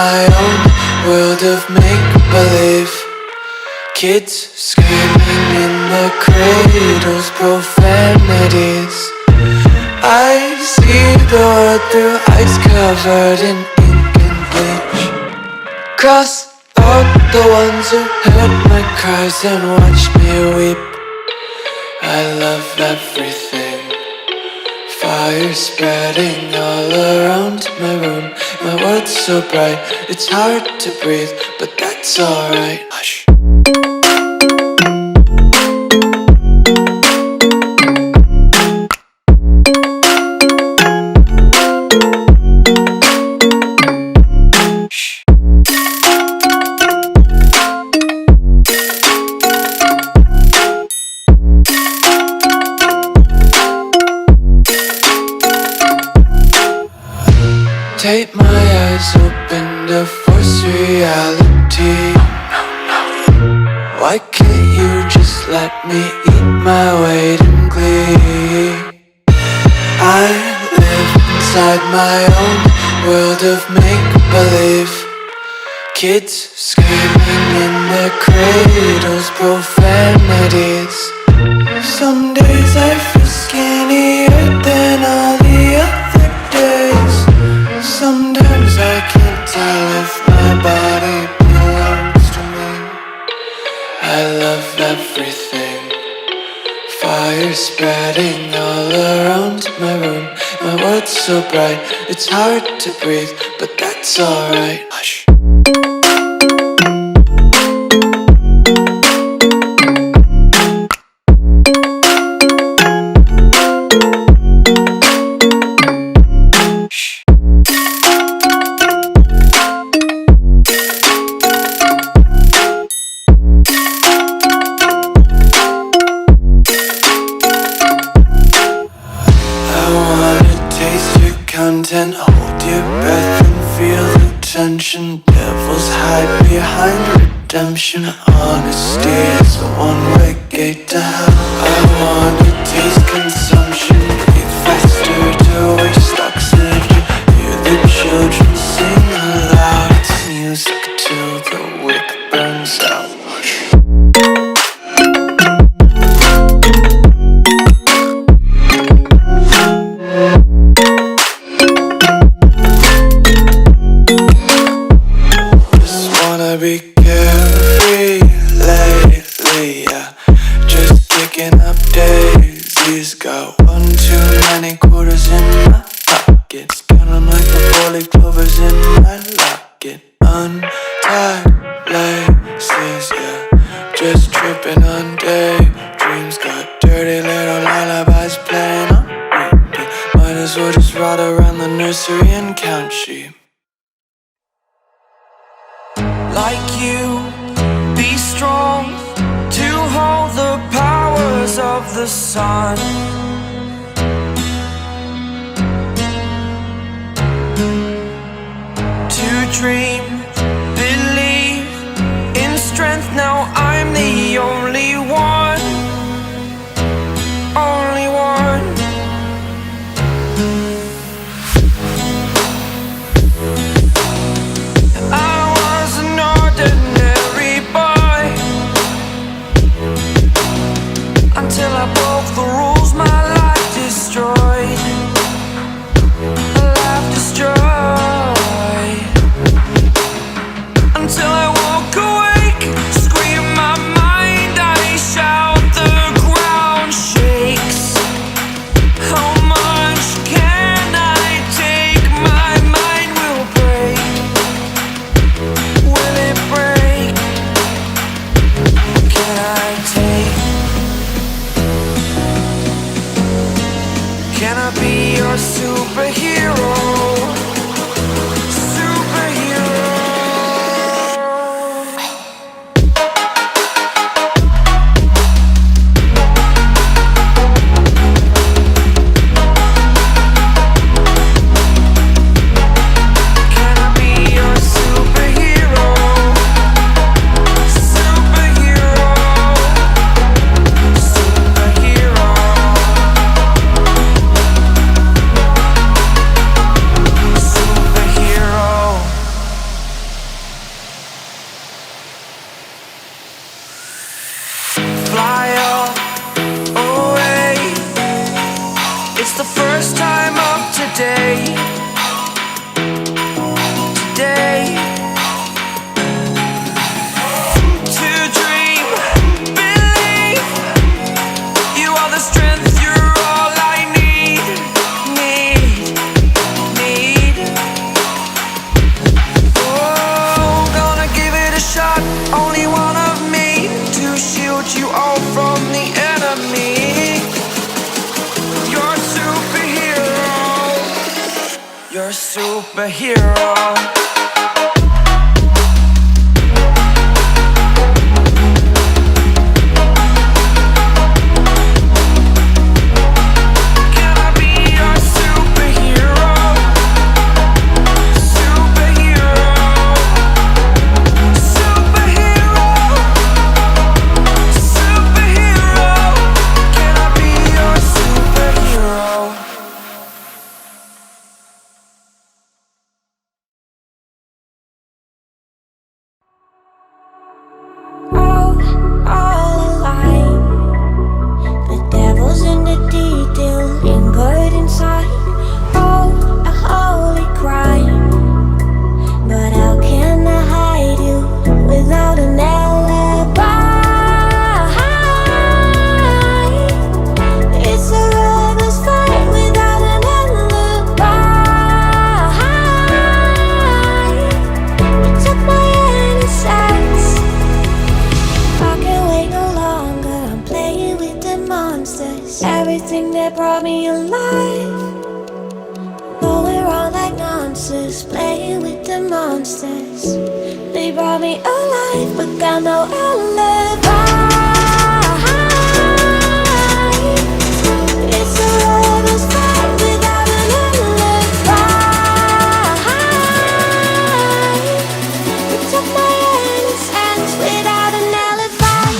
my own world of make-believe. Kids screaming in the cradles, profanities. I see the world through ice covered in ink and bleach. Cross out the ones who heard my cries and watched me weep. I love everything. Fire spreading all around my room. My world's so bright, it's hard to breathe, but that's alright. Hush. Tape my eyes open to force reality. Why can't you just let me eat my weight in glee? I live inside my own world of make-believe. Kids screaming in their cradles, profanities. Some days I feel skinnier than all the other days. Sometimes I can't tell if my body belongs to me. I love everything. Fire spreading all around my room. My world's so bright, it's hard to breathe, but that's alright. Hush. Content, hold your breath and feel the tension. Devils hide behind redemption. Honesty is a one-way gate to hell. I wanna taste consumption, breathe faster to waste oxygen. Hear the children sing aloud. It's music till the wick burns out. Be carefree lately, yeah. Just picking up daisies. Got one too many quarters in my pockets. Count 'em like the 4-leaf clovers in my locket. Untied laces, yeah. Just tripping on daydreams. Got dirty little lullabies playing on repeat. Might as well just ride around the nursery and count sheep. Like you, be strong to hold the powers of the sun. To dream, believe in strength. Now I'm the only one, only one. Until I broke the rules, my life destroyed. Life destroyed. monsters. They brought me alive, but got no alibi. It's a lover's fight without an alibi. Took my hands without an alibi.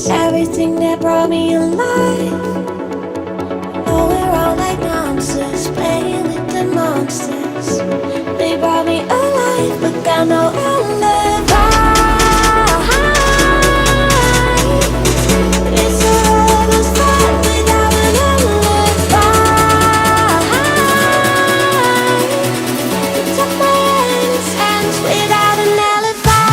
Everything that brought me alive. Oh, we're all like monsters, playing with the monsters. They brought me alive, but got no alibi. It's a lover's fight without an alibi. Took my hands without an alibi.